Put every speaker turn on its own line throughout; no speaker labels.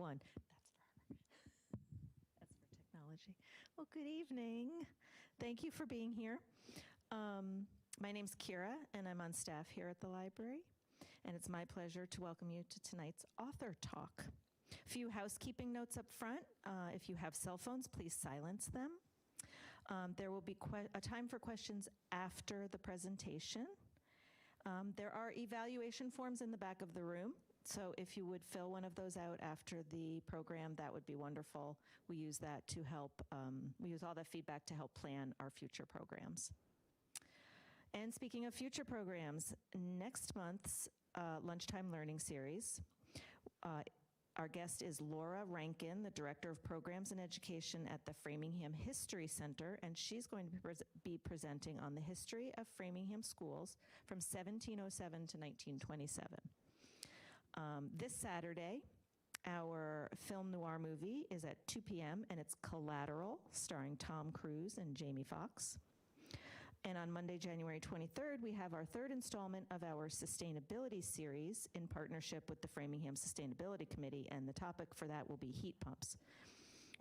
One. That's for technology. Well, good evening. Thank you for being here. My name's Kira, and I'm on staff here at the library. And it's my pleasure to welcome you to tonight's author talk. A few housekeeping notes up front. If you have cell phones, please silence them. There will be a time for questions after the presentation. There are evaluation forms in the back of the room. So if you would fill one of those out after the program, that would be wonderful. We use that to help, we use all that feedback to help plan our future programs. And speaking of future programs, next month's Lunchtime Learning Series, our guest is Laura Rankin, the Director of Programs and Education at the Framingham History Center, and she's going to be presenting on the history of Framingham schools from 1707 to 1927. This Saturday, our film noir movie is at 2 p.m., and it's Collateral, starring Tom Cruise and Jamie Foxx. And on Monday, January 23rd, we have our third installment of our sustainability series in partnership with the Framingham Sustainability Committee, and the topic for that will be heat pumps.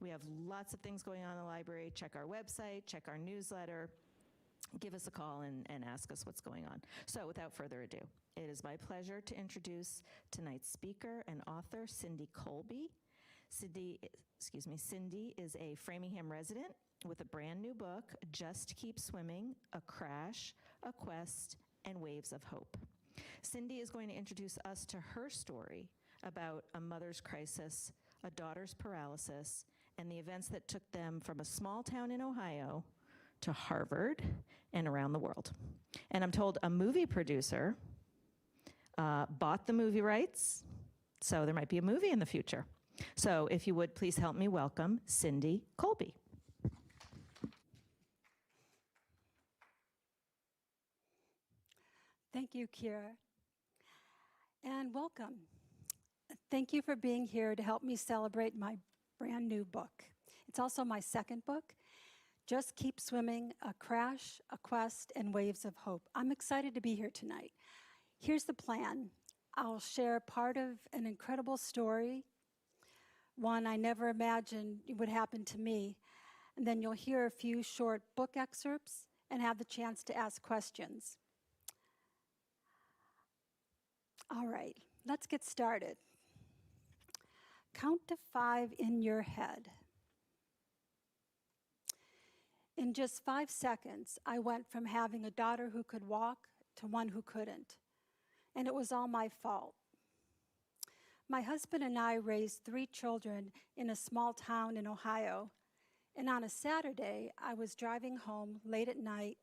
We have lots of things going on in the library. Check our website, check our newsletter, give us a call and ask us what's going on. So without further ado, it is my pleasure to introduce tonight's speaker and author, Cindy Kolbe. Cindy is a Framingham resident with a brand new book, Just Keep Swimming, A Crash, A Quest, and Waves of Hope. Cindy is going to introduce us to her story about a mother's crisis, a daughter's paralysis, and the events that took them from a small town in Ohio to Harvard and around the world. And I'm told a movie producer bought the movie rights, so there might be a movie in the future. So if you would, please help me welcome Cindy Kolbe.
Thank you, Kira, and welcome. Thank you for being here to help me celebrate my brand new book. It's also my second book, Just Keep Swimming, A Crash, A Quest, and Waves of Hope. I'm excited to be here tonight. Here's the plan. I'll share part of an incredible story, one I never imagined would happen to me, and then you'll hear a few short book excerpts and have the chance to ask questions. All right, let's get started. Count to 5 in your head. In just 5 seconds, I went from having a daughter who could walk to one who couldn't, and it was all my fault. My husband and I raised 3 children in a small town in Ohio, and on a Saturday, I was driving home late at night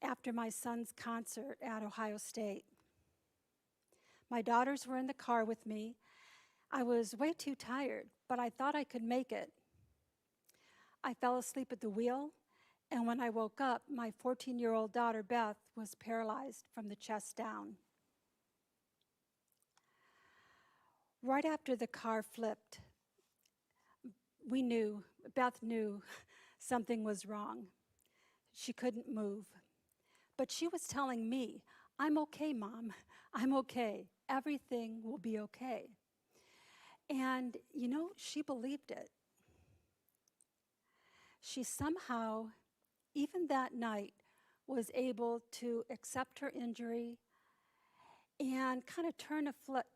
after my son's concert at Ohio State. My daughters were in the car with me. I was way too tired, but I thought I could make it. I fell asleep at the wheel, and when I woke up, my 14-year-old daughter, Beth, was paralyzed from the chest down. Right after the car flipped, Beth knew something was wrong. She couldn't move. But she was telling me, "I'm okay, Mom. I'm okay. Everything will be okay." And, she believed it. She somehow, even that night, was able to accept her injury and kind of flip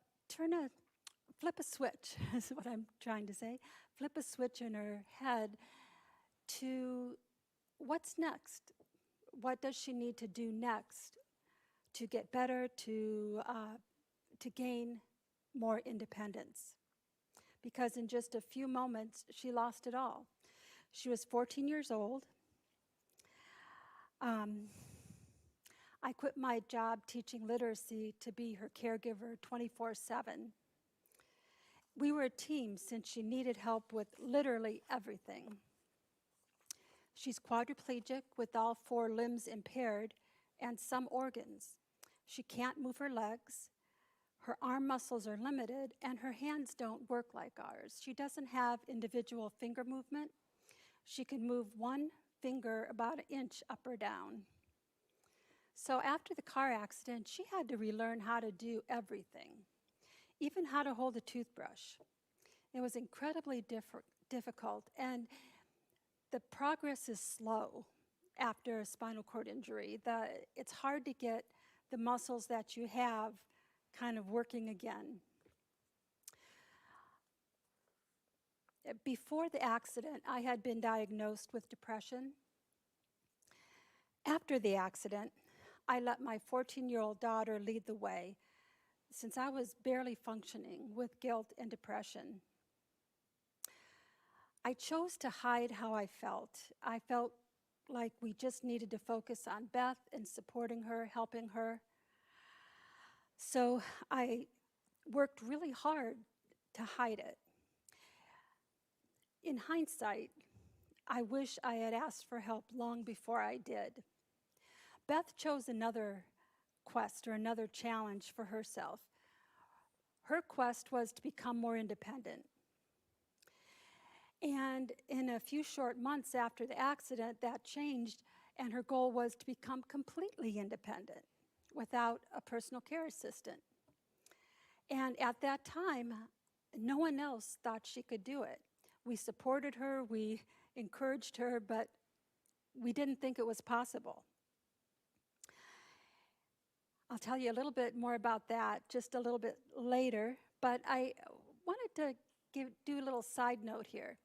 a switch, is what I'm trying to say, flip a switch in her head to what's next? What does she need to do next to get better, to gain more independence? Because in just a few moments, she lost it all. She was 14 years old. I quit my job teaching literacy to be her caregiver 24/7. We were a team since she needed help with literally everything. She's quadriplegic with all 4 limbs impaired and some organs. She can't move her legs. Her arm muscles are limited, and her hands don't work like ours. She doesn't have individual finger movement. She can move one finger about an inch up or down. So after the car accident, she had to relearn how to do everything, even how to hold a toothbrush. It was incredibly difficult, and the progress is slow after a spinal cord injury. It's hard to get the muscles that you have kind of working again. Before the accident, I had been diagnosed with depression. After the accident, I let my 14-year-old daughter lead the way, since I was barely functioning with guilt and depression. I chose to hide how I felt. I felt like we just needed to focus on Beth and supporting her, helping her. So I worked really hard to hide it. In hindsight, I wish I had asked for help long before I did. Beth chose another quest or another challenge for herself. Her quest was to become more independent. And in a few short months after the accident, that changed, and her goal was to become completely independent without a personal care assistant. And at that time, no one else thought she could do it. We supported her, we encouraged her, but we didn't think it was possible. I'll tell you a little bit more about that just a little bit later, but I wanted to do a little side note here.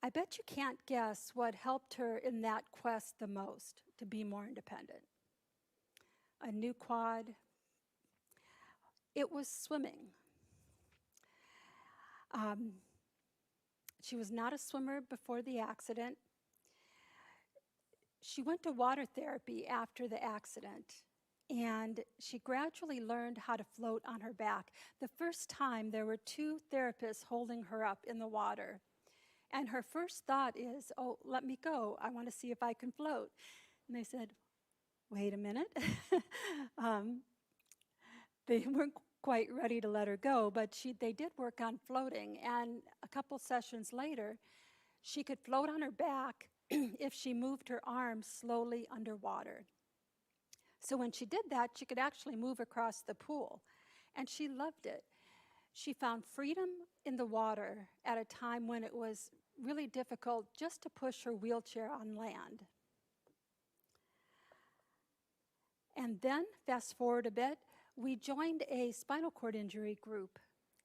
I bet you can't guess what helped her in that quest the most to be more independent. A new quad. It was swimming. She was not a swimmer before the accident. She went to water therapy after the accident, and she gradually learned how to float on her back. The first time, there were 2 therapists holding her up in the water. And her first thought is, oh, let me go. I want to see if I can float. And they said, wait a minute. They weren't quite ready to let her go, but they did work on floating. And a couple sessions later, she could float on her back if she moved her arms slowly underwater. So when she did that, she could actually move across the pool. And she loved it. She found freedom in the water at a time when it was really difficult just to push her wheelchair on land. And then, fast forward a bit, we joined a spinal cord injury group.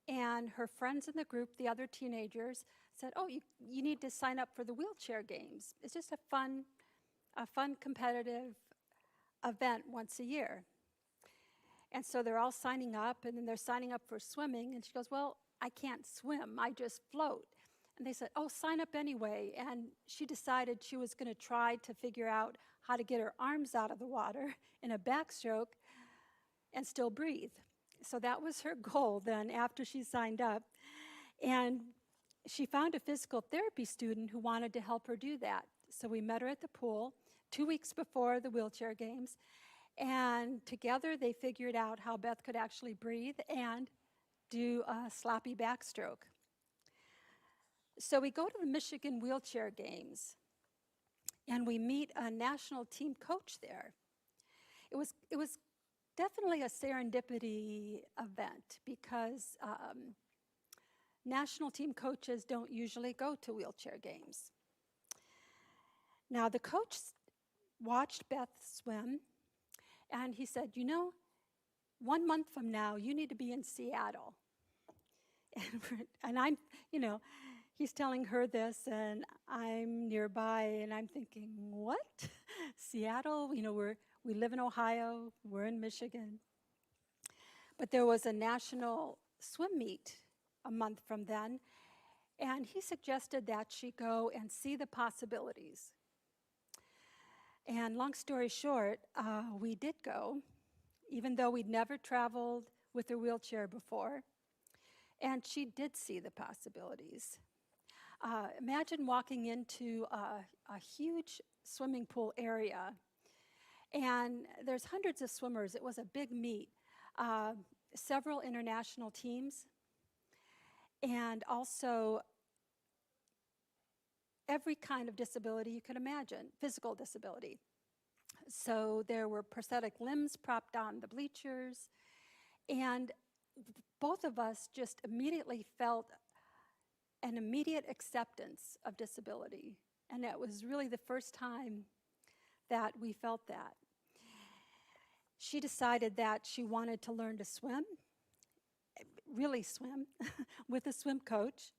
And her friends in the group, the other teenagers, said, oh, you need to sign up for the wheelchair games. It's just a fun competitive event once a year. And so they're all signing up, and then they're signing up for swimming. And she goes, well, I can't swim, I just float. And they said, oh, sign up anyway. And she decided she was going to try to figure out how to get her arms out of the water in a backstroke and still breathe. So that was her goal then after she signed up. And she found a physical therapy student who wanted to help her do that. So we met her at the pool 2 weeks before the wheelchair games. And together they figured out how Beth could actually breathe and do a sloppy backstroke. So we go to the Michigan Wheelchair Games, and we meet a national team coach there. It was definitely a serendipity event because national team coaches don't usually go to wheelchair games. Now, the coach watched Beth swim, and he said, 1 month from now, you need to be in Seattle. And I'm, he's telling her this, and I'm nearby, and I'm thinking, what? Seattle? We live in Ohio, we're in Michigan. But there was a national swim meet a month from then, and he suggested that she go and see the possibilities. And long story short, we did go, even though we'd never traveled with her wheelchair before. And she did see the possibilities. Imagine walking into a huge swimming pool area, and there's hundreds of swimmers. It was a big meet, several international teams, and also every kind of disability you could imagine, physical disability. So there were prosthetic limbs propped on the bleachers, and both of us just immediately felt an immediate acceptance of disability. And it was really the first time that we felt that. She decided that she wanted to learn to swim, really swim, with a swim coach.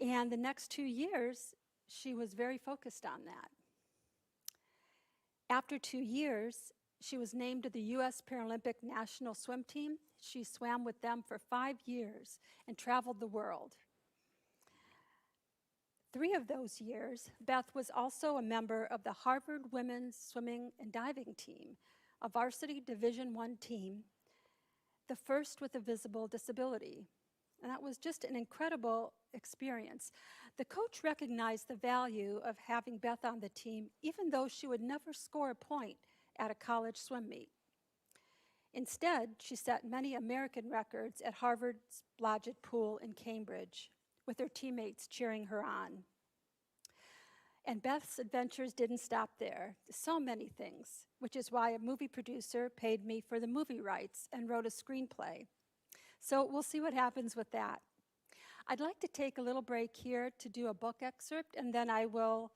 And the next 2 years, she was very focused on that. After 2 years, she was named to the U.S. Paralympic National Swim Team. She swam with them for 5 years and traveled the world. 3 of those years, Beth was also a member of the Harvard Women's Swimming and Diving Team, a varsity Division I team, the first with a visible disability. And that was just an incredible experience. The coach recognized the value of having Beth on the team, even though she would never score a point at a college swim meet. Instead, she set many American records at Harvard's Blodgett Pool in Cambridge, with her teammates cheering her on. And Beth's adventures didn't stop there. So many things, which is why a movie producer paid me for the movie rights and wrote a screenplay. So we'll see what happens with that. I'd like to take a little break here to do a book excerpt, and then I will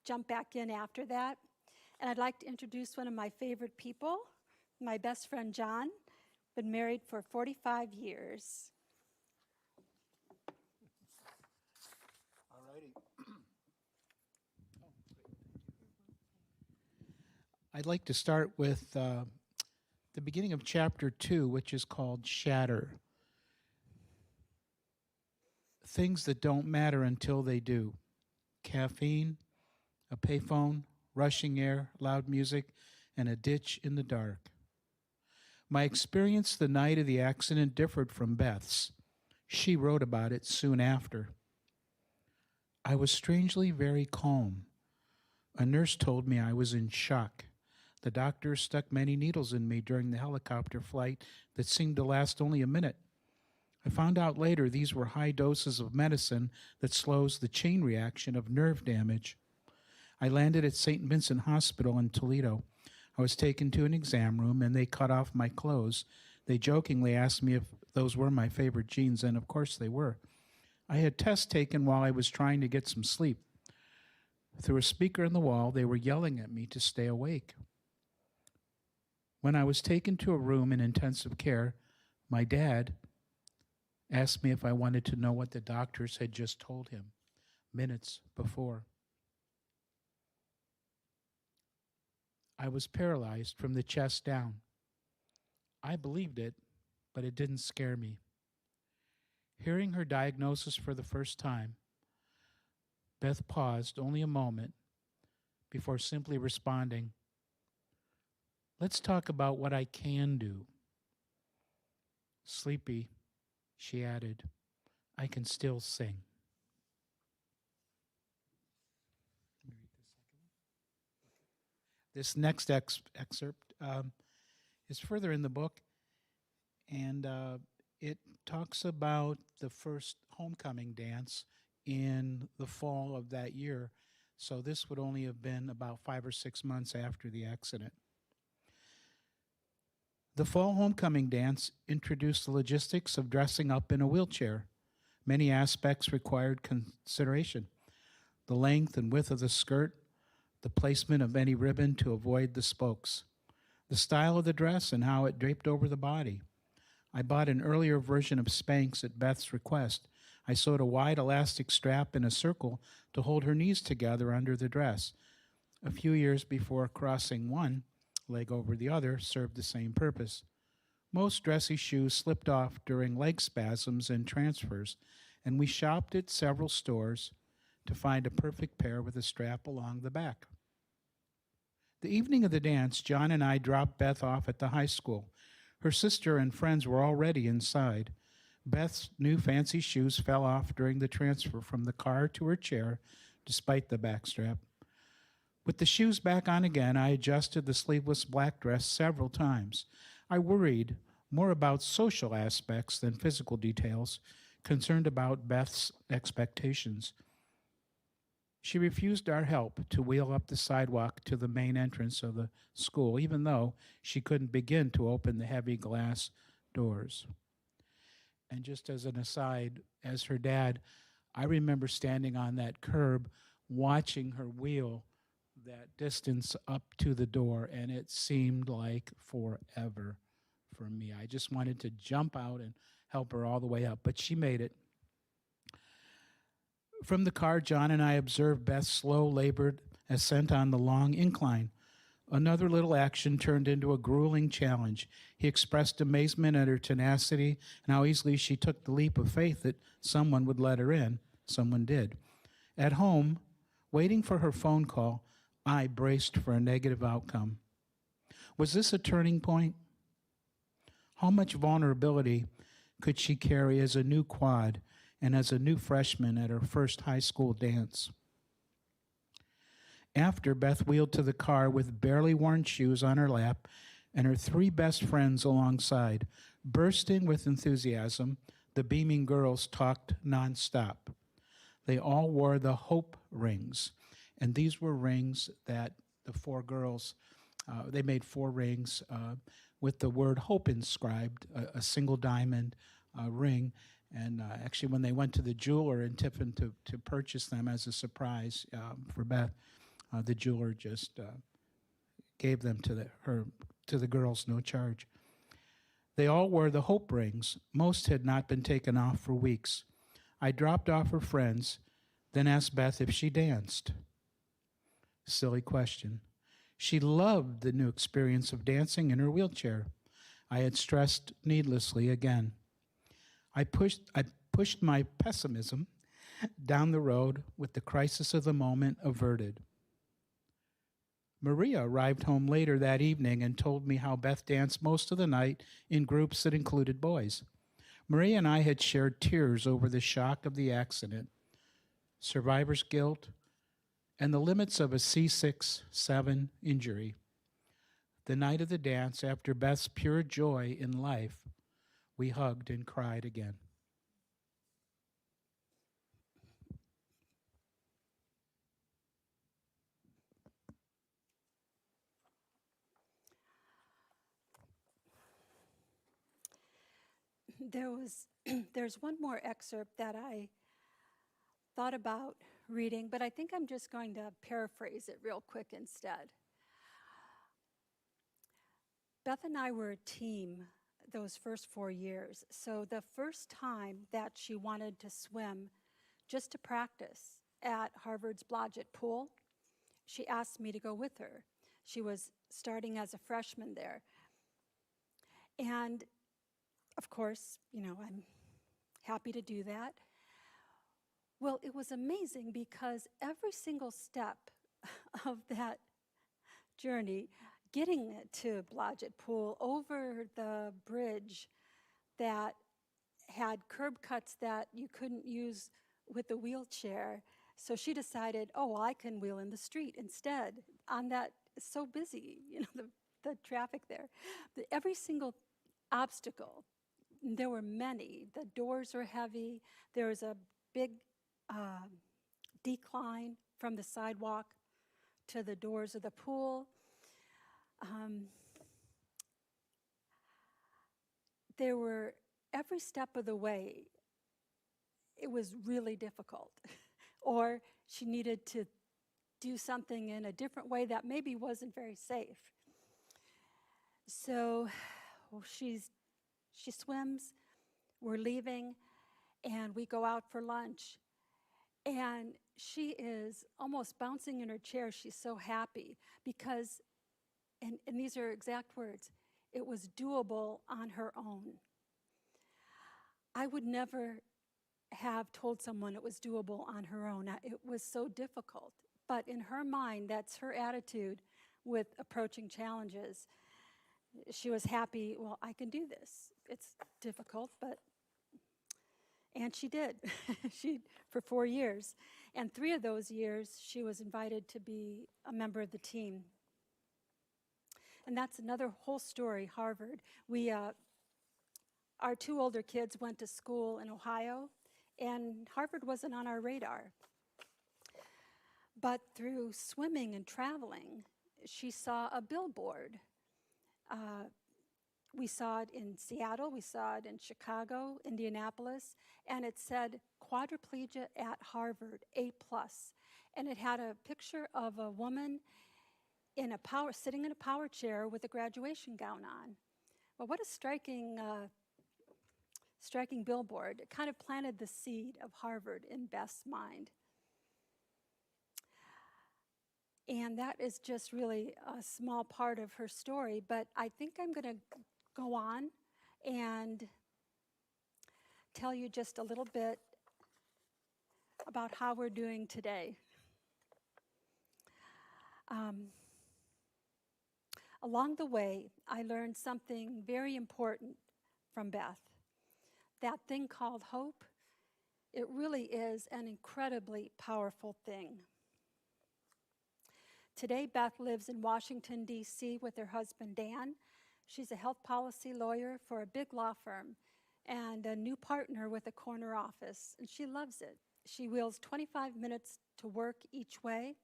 jump back in after that. And I'd like to introduce one of my favorite people, my best friend John, been married for 45 years.
All righty. I'd like to start with the beginning of chapter 2, which is called Shatter. Things that don't matter until they do. Caffeine, a payphone, rushing air, loud music, and a ditch in the dark. My experience the night of the accident differed from Beth's. She wrote about it soon after. I was strangely very calm. A nurse told me I was in shock. The doctor stuck many needles in me during the helicopter flight that seemed to last only a minute. I found out later these were high doses of medicine that slows the chain reaction of nerve damage. I landed at St. Vincent Hospital in Toledo. I was taken to an exam room and they cut off my clothes. They jokingly asked me if those were my favorite jeans, and of course they were. I had tests taken while I was trying to get some sleep. Through a speaker in the wall, they were yelling at me to stay awake. When I was taken to a room in intensive care, my dad asked me if I wanted to know what the doctors had just told him minutes before. I was paralyzed from the chest down. I believed it, but it didn't scare me. Hearing her diagnosis for the first time, Beth paused only a moment before simply responding, "Let's talk about what I can do." Sleepy, she added, "I can still sing." This next excerpt is further in the book, and it talks about the first homecoming dance in the fall of that year. So this would only have been about 5 or 6 months after the accident. The fall homecoming dance introduced the logistics of dressing up in a wheelchair. Many aspects required consideration. The length and width of the skirt, the placement of any ribbon to avoid the spokes, the style of the dress and how it draped over the body. I bought an earlier version of Spanx at Beth's request. I sewed a wide elastic strap in a circle to hold her knees together under the dress. A few years before crossing one leg over the other served the same purpose. Most dressy shoes slipped off during leg spasms and transfers, and we shopped at several stores to find a perfect pair with a strap along the back. The evening of the dance, John and I dropped Beth off at the high school. Her sister and friends were already inside. Beth's new fancy shoes fell off during the transfer from the car to her chair, despite the backstrap. With the shoes back on again, I adjusted the sleeveless black dress several times. I worried more about social aspects than physical details, concerned about Beth's expectations. She refused our help to wheel up the sidewalk to the main entrance of the school, even though she couldn't begin to open the heavy glass doors. And just as an aside, as her dad, I remember standing on that curb watching her wheel that distance up to the door, and it seemed like forever for me. I just wanted to jump out and help her all the way up, but she made it. From the car, John and I observed Beth's slow, labored ascent on the long incline. Another little action turned into a grueling challenge. He expressed amazement at her tenacity and how easily she took the leap of faith that someone would let her in. Someone did. At home, waiting for her phone call, I braced for a negative outcome. Was this a turning point? How much vulnerability could she carry as a new quad and as a new freshman at her first high school dance? After, Beth wheeled to the car with barely worn shoes on her lap and her three best friends alongside. Bursting with enthusiasm, the beaming girls talked nonstop. They all wore the hope rings, and these were rings that the four girls, they made four rings with the word hope inscribed, a single diamond ring. And actually, when they went to the jeweler in Tiffin to purchase them as a surprise for Beth, the jeweler just gave them to the girls, no charge. They all wore the hope rings. Most had not been taken off for weeks. I dropped off her friends, then asked Beth if she danced. Silly question. She loved the new experience of dancing in her wheelchair. I had stressed needlessly again. I pushed my pessimism down the road with the crisis of the moment averted. Maria arrived home later that evening and told me how Beth danced most of the night in groups that included boys. Maria and I had shared tears over the shock of the accident, survivor's guilt, and the limits of a C6-7 injury. The night of the dance, after Beth's pure joy in life, we hugged and cried again.
There's one more excerpt that I thought about reading, but I think I'm just going to paraphrase it real quick instead. Beth and I were a team those first 4 years. So the first time that she wanted to swim just to practice at Harvard's Blodgett Pool, she asked me to go with her. She was starting as a freshman there. And of course, I'm happy to do that. Well, it was amazing because every single step of that journey, getting it to Blodgett Pool, over the bridge that had curb cuts that you couldn't use with the wheelchair, so she decided, I can wheel in the street instead. On that, it's so busy, the traffic there. Every single obstacle, there were many. The doors were heavy. There was a big decline from the sidewalk to the doors of the pool. There were, every step of the way, it was really difficult. Or she needed to do something in a different way that maybe wasn't very safe. So she swims, we're leaving, and we go out for lunch. And she is almost bouncing in her chair. She's so happy because, and these are exact words, it was doable on her own. I would never have told someone it was doable on her own. It was so difficult. But in her mind, that's her attitude with approaching challenges. She was happy, I can do this. It's difficult, and she did. For 4 years. And 3 of those years, she was invited to be a member of the team. And that's another whole story, Harvard. Our 2 older kids went to school in Ohio, and Harvard wasn't on our radar. But through swimming and traveling, she saw a billboard We saw it in Seattle, we saw it in Chicago, Indianapolis, and it said quadriplegia at Harvard, A+. And it had a picture of a woman sitting in a power chair with a graduation gown on. Well, what a striking billboard. It kind of planted the seed of Harvard in Beth's mind. And that is just really a small part of her story, but I think I'm going to go on and tell you just a little bit about how we're doing today. Along the way, I learned something very important from Beth. That thing called hope, it really is an incredibly powerful thing. Today, Beth lives in Washington, D.C. with her husband, Dan. She's a health policy lawyer for a big law firm and a new partner with a corner office, and she loves it. She wheels 25 minutes to work each way,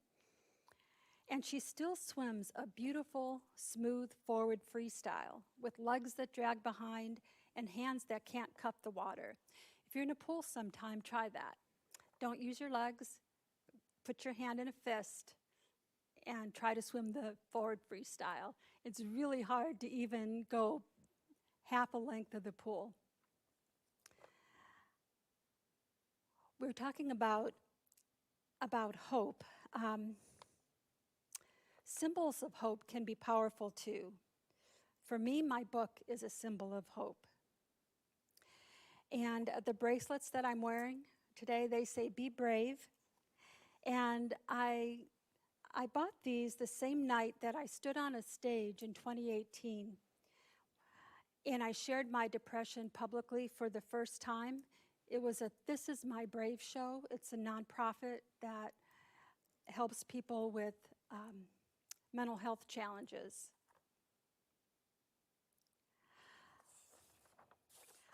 and she still swims a beautiful, smooth forward freestyle with legs that drag behind and hands that can't cup the water. If you're in a pool sometime, try that. Don't use your legs, put your hand in a fist, and try to swim the forward freestyle. It's really hard to even go half a length of the pool. We're talking about hope. Symbols of hope can be powerful too. For me, my book is a symbol of hope. And the bracelets that I'm wearing today, they say, "Be brave." And I bought these the same night that I stood on a stage in 2018. And I shared my depression publicly for the first time. It was a This Is My Brave show. It's a nonprofit that helps people with mental health challenges.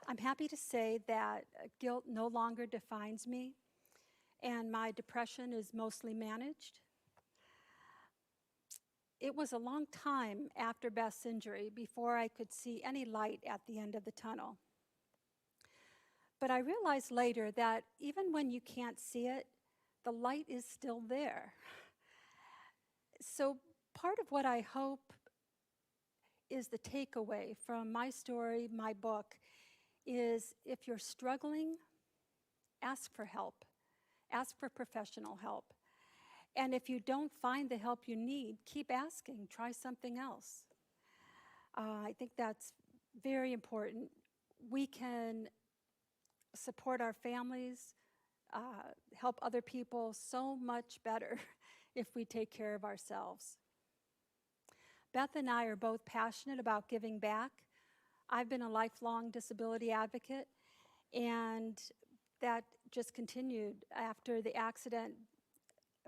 I'm happy to say that guilt no longer defines me, and my depression is mostly managed. It was a long time after Beth's injury before I could see any light at the end of the tunnel. But I realized later that even when you can't see it, the light is still there. So part of what I hope is the takeaway from my story, my book, is if you're struggling, ask for help. Ask for professional help. And if you don't find the help you need, keep asking. Try something else. I think that's very important. We can support our families, help other people so much better if we take care of ourselves. Beth and I are both passionate about giving back. I've been a lifelong disability advocate, and that just continued after the accident.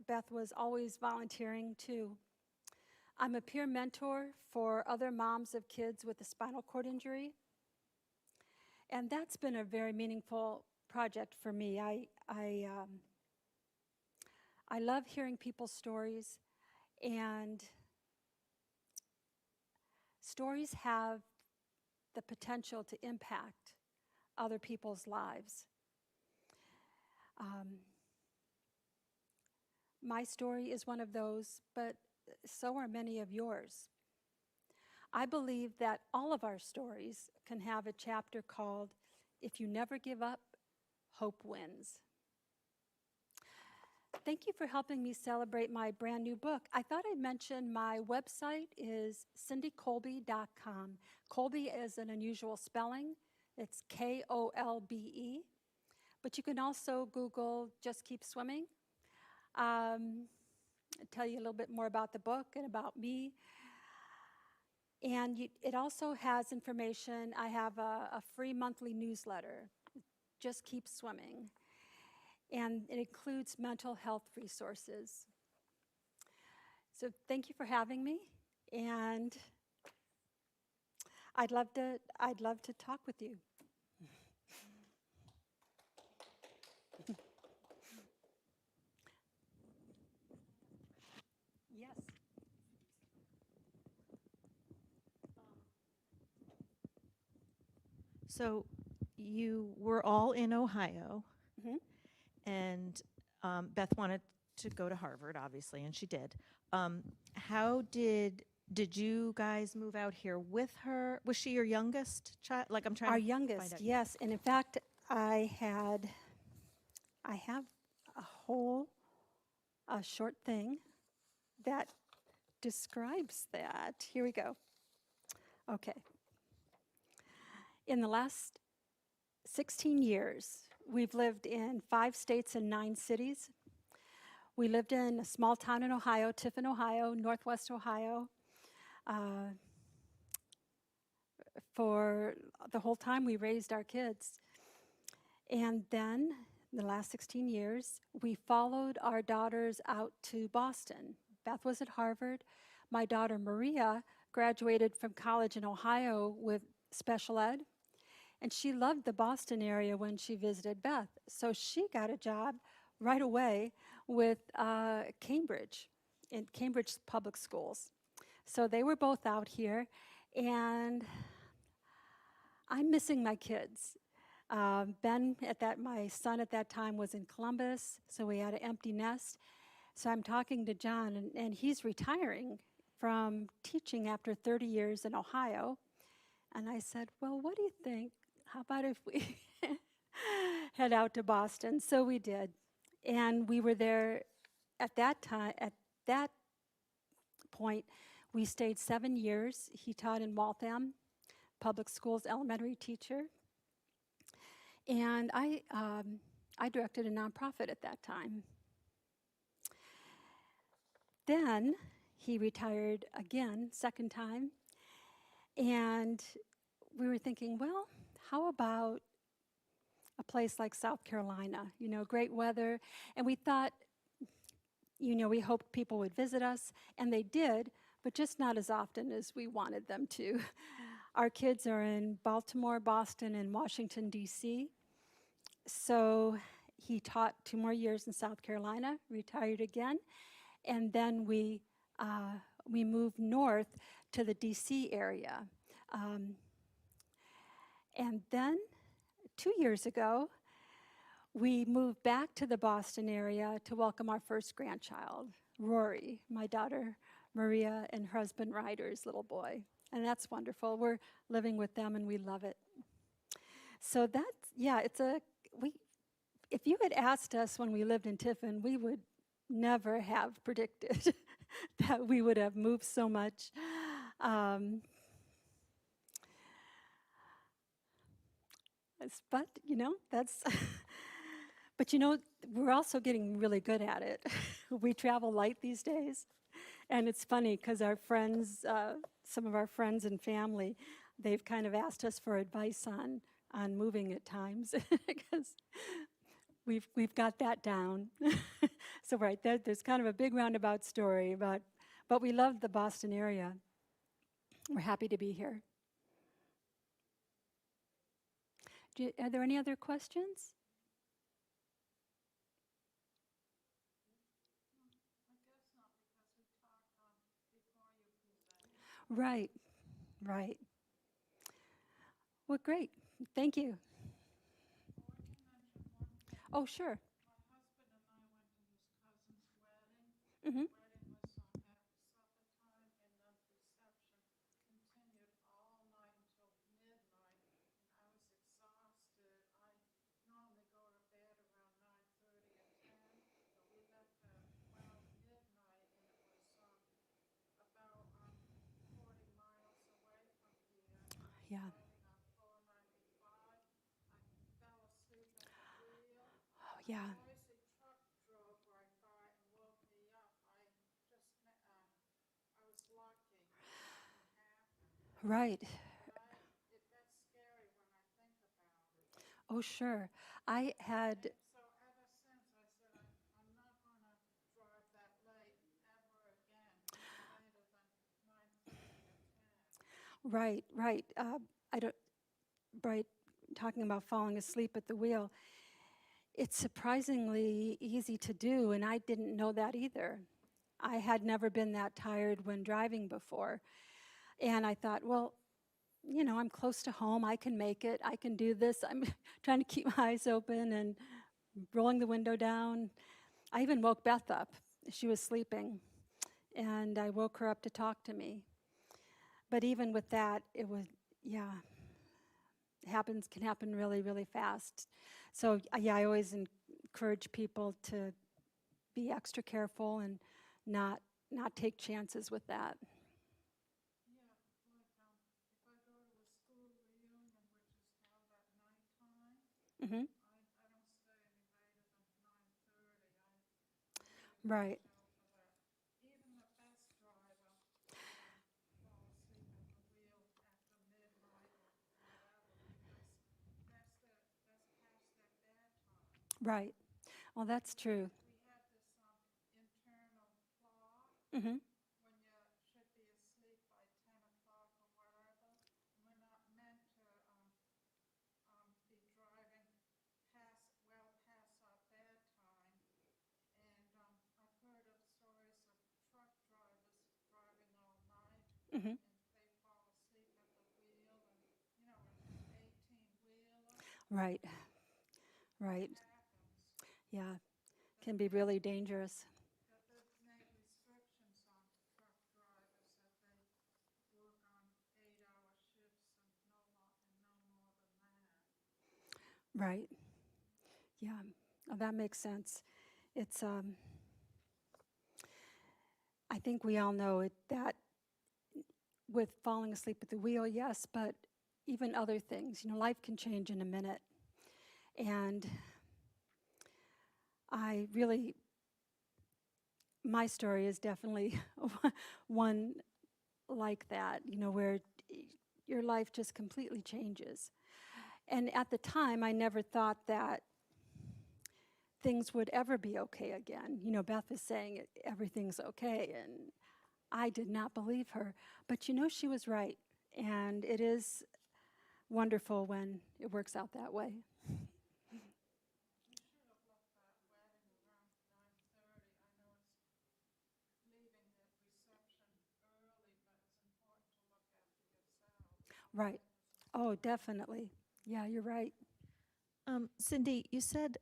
Beth was always volunteering too. I'm a peer mentor for other moms of kids with a spinal cord injury, and that's been a very meaningful project for me. I love hearing people's stories, and stories have the potential to impact other people's lives. My story is one of those, but so are many of yours. I believe that all of our stories can have a chapter called, "If You Never Give Up, Hope Wins." Thank you for helping me celebrate my brand new book. I thought I'd mention my website is cindykolbe.com. Kolbe is an unusual spelling. It's Kolbe. But you can also Google Just Keep Swimming. Tell you a little bit more about the book and about me. And it also has information. I have a free monthly newsletter, Just Keep Swimming. And it includes mental health resources. So thank you for having me, and I'd love to talk with you. Yes.
So you were all in Ohio,
Mhm.
and Beth wanted to go to Harvard, obviously, and she did. How did you guys move out here with her? Was she your youngest child? Like, I'm trying
Our
to find
youngest,
out.
yes. And in fact, I have a whole a short thing that describes that. Here we go. Okay. In the last 16 years, we've lived in 5 states and 9 cities. We lived in a small town in Ohio, Tiffin, Ohio, Northwest Ohio, uh, for the whole time we raised our kids. And then, in the last 16 years, we followed our daughters out to Boston. Beth was at Harvard. My daughter Maria graduated from college in Ohio with special ed, and she loved the Boston area when she visited Beth. So she got a job right away with Cambridge, in Cambridge Public Schools. So they were both out here, and I'm missing my kids. Ben, my son at that time was in Columbus, so we had an empty nest. So I'm talking to John, and he's retiring from teaching after 30 years in Ohio. And I said, well, what do you think? How about if we head out to Boston? So we did. And we were there at that time, at that point, we stayed 7 years. He taught in Waltham, public schools, elementary teacher. And I directed a nonprofit at that time. Then he retired again, second time. And we were thinking, well, how about a place like South Carolina? You know, great weather. And we thought, you know, we hoped people would visit us, and they did, but just not as often as we wanted them to. Our kids are in Baltimore, Boston, and Washington, D.C. So he taught 2 more years in South Carolina, retired again, and then we moved north to the D.C. area. And then 2 years ago, we moved back to the Boston area to welcome our first grandchild, Rory, my daughter Maria, and her husband Ryder's little boy. And that's wonderful. We're living with them and we love it. So that's, yeah, if you had asked us when we lived in Tiffin, we would never have predicted that we would have moved so much. But, you know, that's, but, you know, we're also getting really good at it. We travel light these days. And it's funny because our friends, some of our friends and family, they've kind of asked us for advice on moving at times because we've got that down. So right there's kind of a big roundabout story, but we love the Boston area. We're happy to be here. Are there any other questions? Right, right. Well, great. Thank you. Oh, sure. Mm-hmm. Yeah. Oh, yeah. Right. Oh, sure. I had, right, right. I don't, right, talking about falling asleep at the wheel. It's surprisingly easy to do, and I didn't know that either. I had never been that tired when driving before. And I thought, well, I'm close to home. I can make it. I can do this. I'm trying to keep my eyes open and rolling the window down. I even woke Beth up. She was sleeping, and I woke her up to talk to me. But even with that, it was, yeah, can happen really, really fast. So, yeah, I always encourage people to be extra careful and not not take chances with that.
Yeah, like if I go to a school reunion, which is held at nighttime,
Hmm.
I don't stay any later than 9:30. I really
Right.
watch out for that. Even the bus driver will fall asleep at the wheel after midnight or whatever because that's past their bedtime.
Right. Well, that's true.
We have this internal clock
Hmm.
when you should be asleep by 10 o'clock or whatever. We're not meant to be driving past our bedtime. And I've heard of stories of truck drivers driving all night
Hmm.
and they fall asleep at the wheel and, an 18-wheeler,
Right.
that
Right.
happens.
Yeah.
But
Can be really dangerous.
they've made restrictions on truck drivers that they work on 8-hour shifts and no more than that.
Right. Yeah. Oh, that makes sense. It's I think we all know it that with falling asleep at the wheel, yes, but even other things, life can change in a minute. And I really, my story is definitely one like that, where your life just completely changes. And at the time, I never thought that things would ever be okay again. Beth is saying everything's okay, and I did not believe her. But she was right. And it is wonderful when it works out that way.
We should have left that wedding around 9:30. I know it's leaving the reception early, but it's important to look after yourself.
Right. Oh, definitely. Yeah, you're right.
Cindy, you said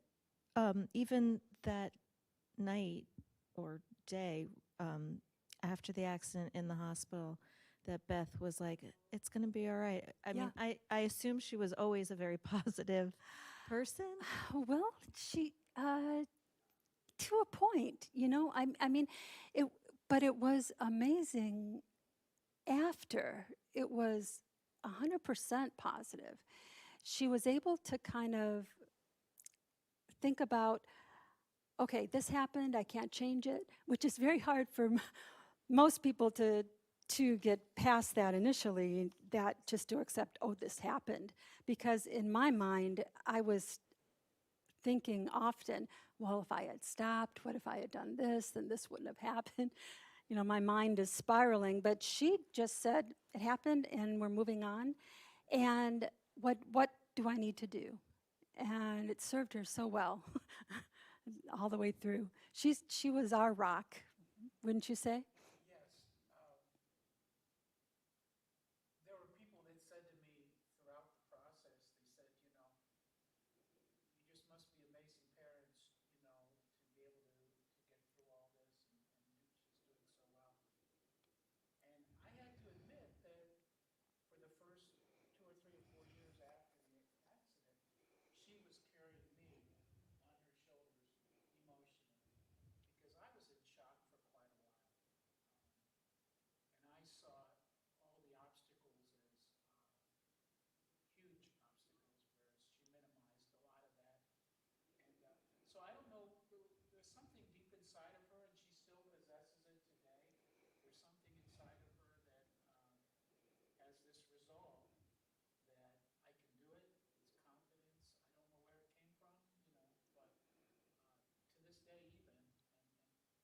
even that night or day after the accident in the hospital, that Beth was like, "It's going to be all right." I
Yeah.
mean, I assume she was always a very positive person.
Well, she, to a point, I mean, it, but it was amazing after. It was 100% positive. She was able to kind of think about, okay, this happened, I can't change it, which is very hard for most people to get past that initially, that just to accept, oh, this happened. Because in my mind, I was thinking often, well, if I had stopped, what if I had done this, then this wouldn't have happened. My mind is spiraling, but she just said, it happened and we're moving on. And what do I need to do? And it served her so well all the way through. She was our rock, wouldn't you say?
Yes. There were people that said to me throughout the process, they said, you just must be amazing parents, to be able to get through all this and she's doing so well. And I had to admit that for the first 2 or 3 or 4 years after the accident, she was carrying me on her shoulders emotionally because I was in shock for quite a while. And I saw all the obstacles as huge obstacles, whereas she minimized a lot of that. And so I don't know, there's something deep inside of her, and she still possesses it today. There's something inside of her that has this resolve that I can do it. It's confidence. I don't know where it came from, but to this day, even, and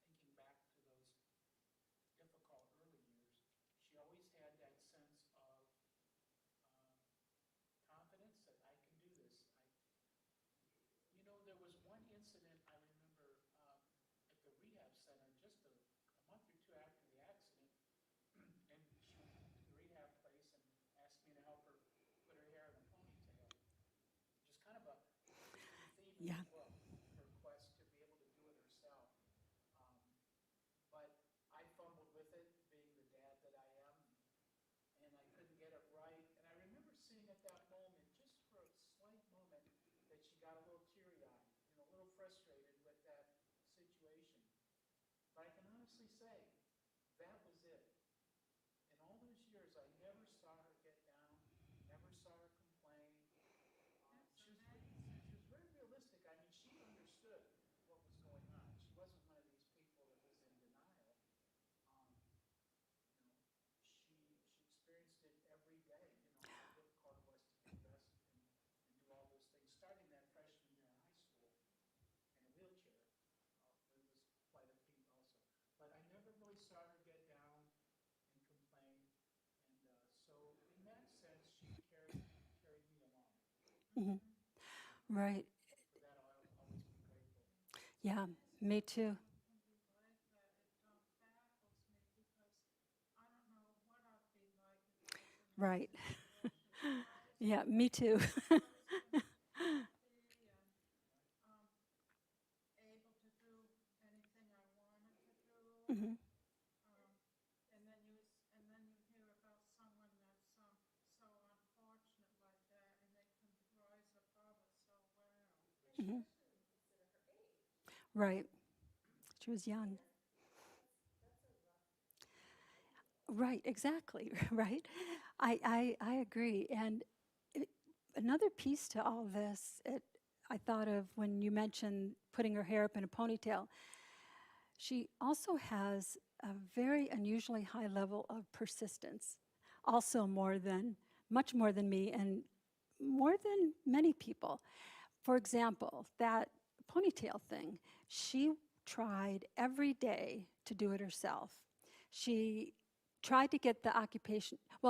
thinking back to those difficult early years, she always had that sense of uh, confidence that I can do this. There was one incident I remember at the rehab center just a month or two after the accident, and she went to the rehab place and asked me to help got a little teary-eyed, a little frustrated with that situation. But I can honestly say, that was it. In all those years, I never saw her get down, never saw her complain. She was very realistic. I mean, she understood what was going on. She wasn't one of these people that was in denial. Um, she experienced it every day, how difficult it was to get dressed and do all those things. Starting that freshman year in high school in a wheelchair, it was quite a feat also. But I never really saw her get down and complain. And so in that sense, she carried me along.
Mhm. Right.
For that, I'll always be grateful.
Yeah, me too.
Can be like that. It baffles me because I don't know what I'd be like if I was in that
Right.
situation. I
Yeah, me too.
was supposed to be happy and able to do anything I wanted to do,
Mhm.
and then you hear about someone that's so unfortunate like that, and they can rise above it so well.
Mhm. Right. She was young. Right, exactly, right? I agree. And it, another piece to all this, I thought of when you mentioned putting her hair up in a ponytail. She also has a very unusually high level of persistence, also much more than me, and more than many people. For example, that ponytail thing, she tried every day to do it herself. She tried to get the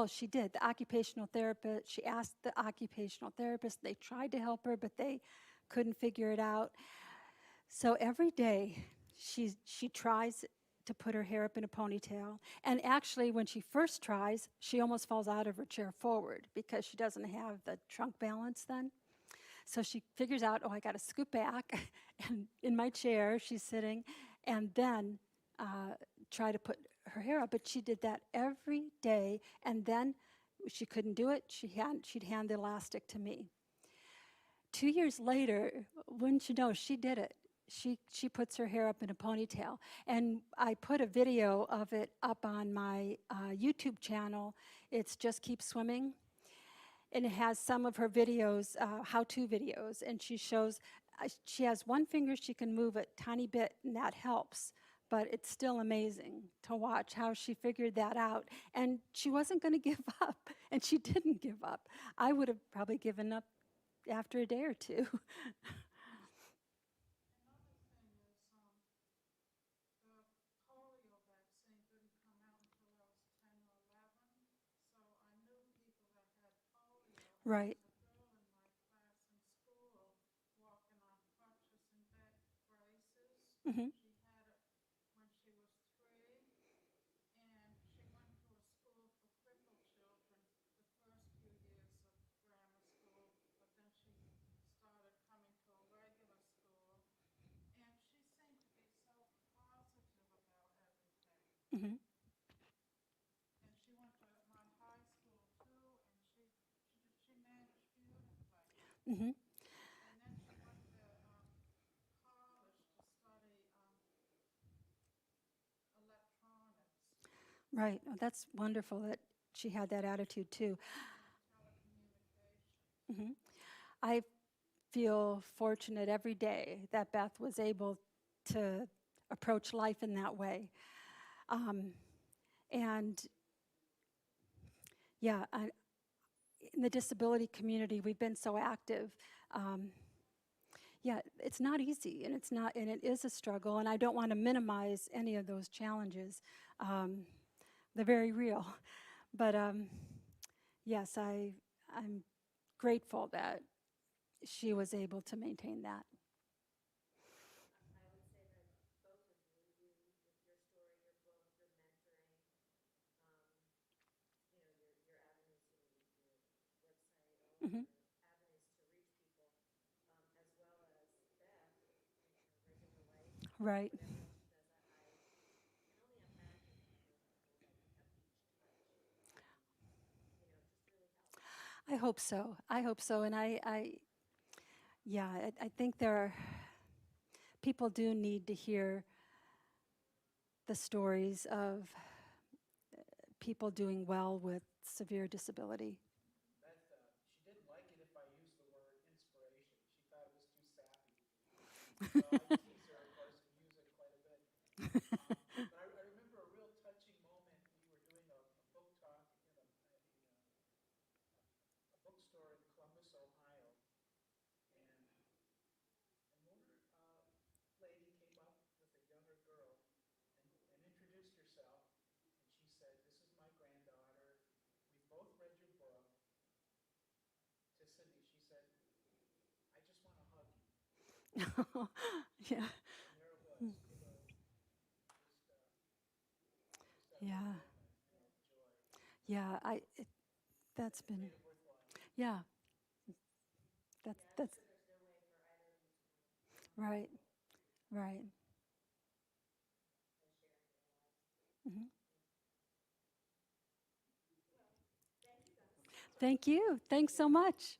she did, the occupational therapist. She asked the occupational therapist, they tried to help her, but they couldn't figure it out. So every day she tries to put her hair up in a ponytail. And actually, when she first tries, she almost falls out of her chair forward because she doesn't have the trunk balance then. So she figures out, oh, I got to scoot back. And in my chair, she's sitting, and then try to put her hair up. But she did that every day. And then she couldn't do it. She'd hand the elastic to me. 2 years later, wouldn't you know, she did it. She puts her hair up in a ponytail. And I put a video of it up on my YouTube channel. It's Just Keep Swimming. And it has some of her videos, how-to videos. And she shows, she has one finger she can move a tiny bit, and that helps. But it's still amazing to watch how she figured that out. And she wasn't going to give up, and she didn't give up. I would have probably given up after a day or two.
Another thing is the polio vaccine didn't come out until I was 10 or 11, so I knew people that had polio. And
Right.
there was a girl in my class in school walking on crutches and back braces.
Mm-hmm.
She had it when she was 3, and she went to a school for crippled children the first few years of grammar school, but then she started coming to a regular school, and she seemed to be so positive about everything.
Mm-hmm.
And she went to my high school too, and she managed beautifully.
Mm-hmm.
And then she went to college to study electronics
Right. Oh, that's wonderful that she had that attitude too.
and telecommunications.
Mm-hmm. I feel fortunate every day that Beth was able to approach life in that way. And yeah, in the disability community, we've been so active. Yeah, it's not easy, and it is a struggle. And I don't want to minimize any of those challenges. They're very real, but yes, I'm grateful that she was able to maintain that.
I would say that both of you, with your story, your book, your mentoring, your avenues, your website, all of
Hmm.
your avenues to reach people, as well as Beth in her regular life,
Right.
whatever else she does. I can only imagine the number of people that you have each touched, just really helped.
I hope so. I hope so. And I Yeah, I think people do need to hear the stories of people doing well with severe disability.
Beth, she didn't like it if I used the word inspiration. She thought it was too sappy. So I tease her, of course, and use it quite a bit. But I remember a real touching moment. We were doing a book talk in a bookstore in Columbus, Ohio, and an older lady came up with a younger girl and introduced herself, and she said, "This is my granddaughter. We've both read your book." To Cindy, she said, "I just want to hug you."
Yeah,
And there it was, just that
yeah,
one moment, of joy.
yeah. That's
It
been,
made it worthwhile.
yeah. That's
There's no way for either of you to know
right, right.
and sharing their lives.
Hmm.
Well, thank you guys.
Thank you. Thanks so much.